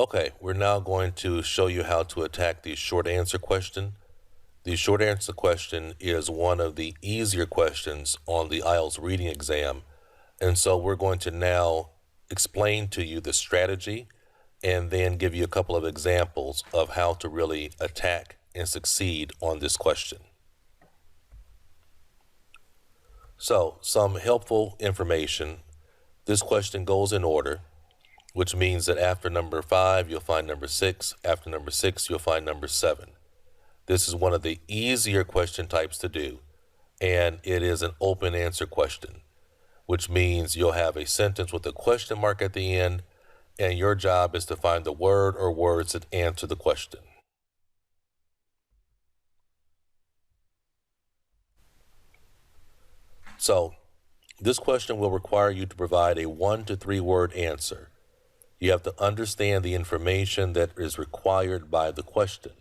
Okay, we're now going to show you how to attack the short answer question. The short answer question is one of the easier questions on the IELTS reading exam. And so we're going to now explain to you the strategy and then give you a couple of examples of how to really attack and succeed on this question. So, some helpful information. This question goes in order, which means that after number 5, you'll find number 6. After number 6, you'll find number 7. This is one of the easier question types to do, and it is an open answer question, which means you'll have a sentence with a question mark at the end, and your job is to find the word or words that answer the question. So, this question will require you to provide a 1 to 3 word answer. You have to understand the information that is required by the question.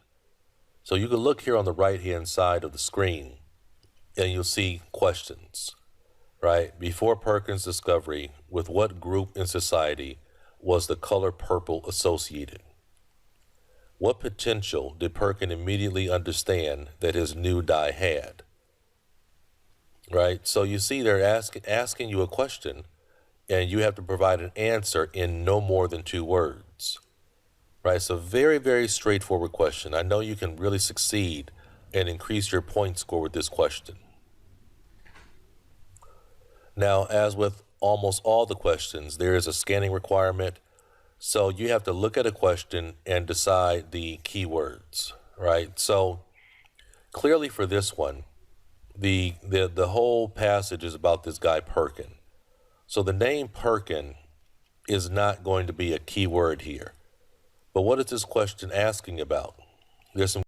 So you can look here on the right-hand side of the screen, and you'll see questions, right? Before Perkins' discovery, with what group in society was the color purple associated? What potential did Perkins immediately understand that his new dye had? Right? So you see they're asking you a question, and you have to provide an answer in no more than 2 words. Right? So very, very straightforward question. I know you can really succeed and increase your point score with this question. Now, as with almost all the questions, there is a scanning requirement. So you have to look at a question and decide the keywords, right? So clearly for this one, the whole passage is about this guy Perkin. So the name Perkin is not going to be a keyword here. But what is this question asking about? There's some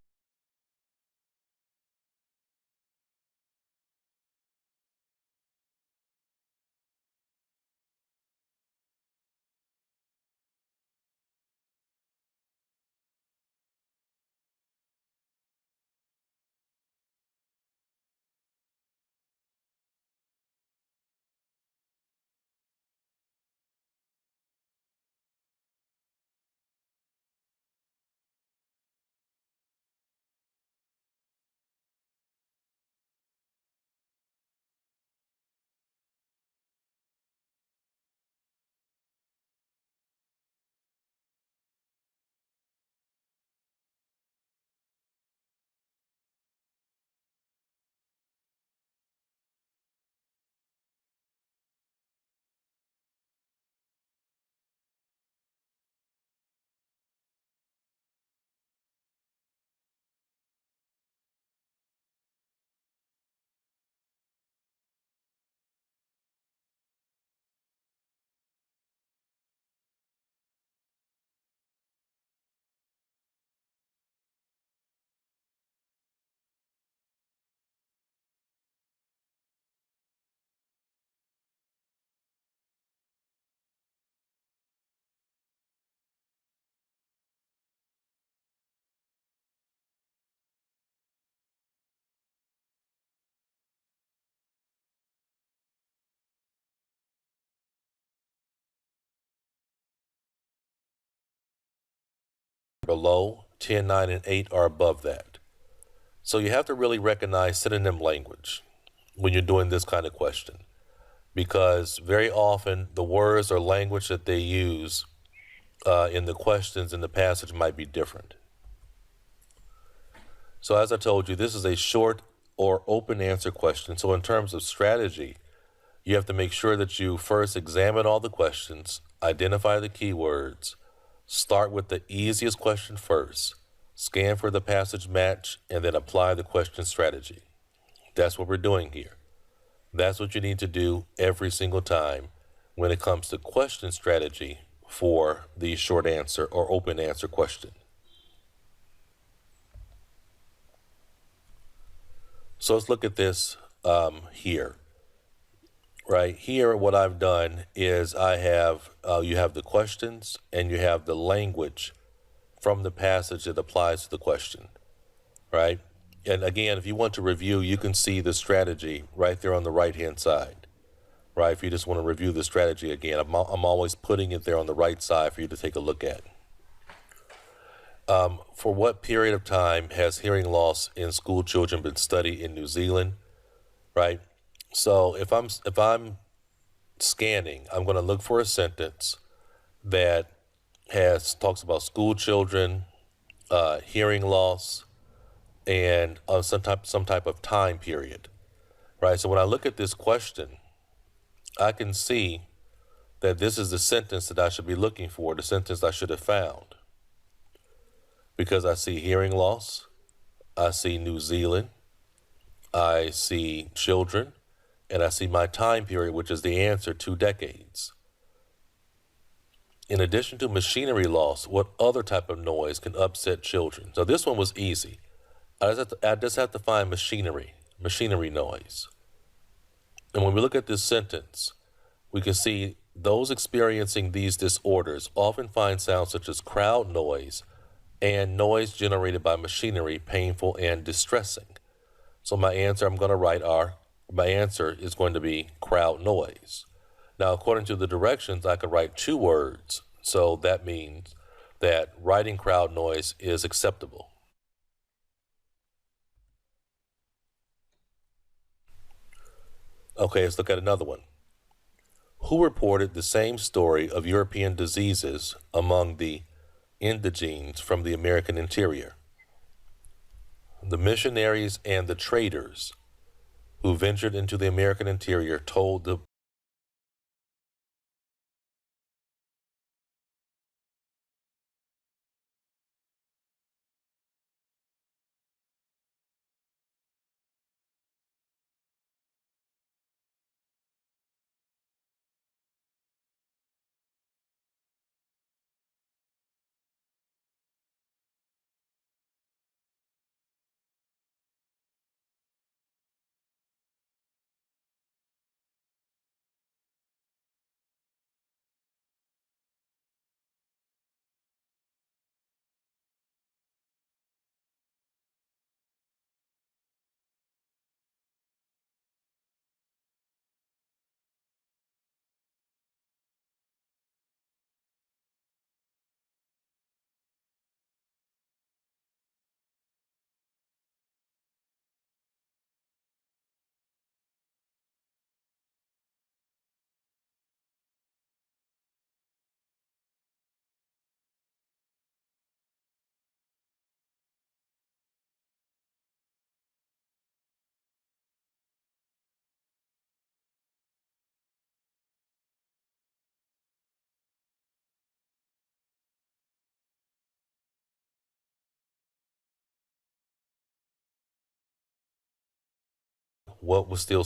below, 10, 9, and 8 are above that. So you have to really recognize synonym language when you're doing this kind of question, because very often the words or language that they use in the questions in the passage might be different. So as I told you, this is a short or open answer question. So in terms of strategy, you have to make sure that you first examine all the questions, identify the keywords, start with the easiest question first, scan for the passage match, and then apply the question strategy. That's what we're doing here. That's what you need to do every single time when it comes to question strategy for the short answer or open answer question. So let's look at this here. Right here, what I've done is I have, you have the questions and you have the language from the passage that applies to the question, right? And again, if you want to review, you can see the strategy right there on the right-hand side, right? If you just want to review the strategy again, I'm always putting it there on the right side for you to take a look at. For what period of time has hearing loss in school children been studied in New Zealand? Right. So if I'm scanning, I'm going to look for a sentence that has talks about school children, hearing loss, and some type of time period. Right. So when I look at this question, I can see that this is the sentence that I should be looking for, the sentence I should have found, because I see hearing loss, I see New Zealand, I see children, and I see my time period, which is the answer, 2 decades. In addition to machinery loss, what other type of noise can upset children? So this one was easy. I just have to find machinery noise. And when we look at this sentence, we can see those experiencing these disorders often find sounds such as crowd noise and noise generated by machinery painful and distressing. So my answer my answer is going to be crowd noise. Now, according to the directions, I could write 2 words. So that means that writing crowd noise is acceptable. Okay, let's look at another one. Who reported the same story of European diseases among the indigenes from the American interior? The missionaries and the traders who ventured into the American interior told the what was still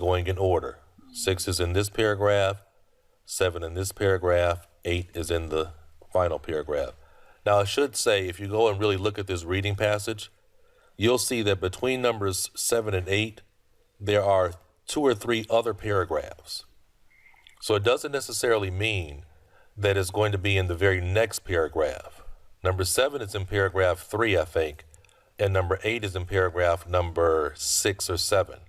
going in order. 6 is in this paragraph, 7 in this paragraph, 8 is in the final paragraph. Now, I should say, if you go and really look at this reading passage, you'll see that between numbers 7 and 8, there are 2 or 3 other paragraphs. So it doesn't necessarily mean that it's going to be in the very next paragraph. Number 7 is in paragraph 3, I think, and number 8 is in paragraph number 6 or 7.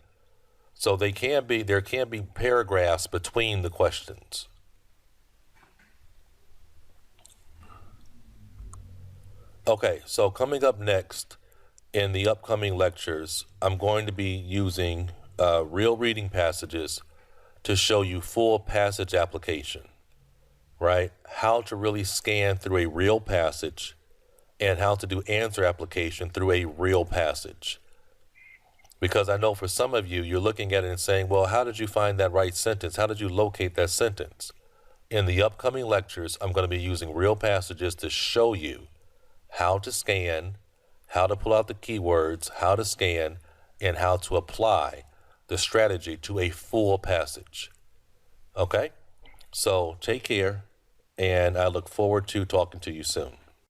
So there can be paragraphs between the questions. Okay, so coming up next in the upcoming lectures, I'm going to be using real reading passages to show you full passage application, right? How to really scan through a real passage and how to do answer application through a real passage. Because I know for some of you, you're looking at it and saying, well, how did you find that right sentence? How did you locate that sentence? In the upcoming lectures, I'm going to be using real passages to show you how to scan, how to pull out the keywords, how to scan, and how to apply the strategy to a full passage. Okay? So take care, and I look forward to talking to you soon.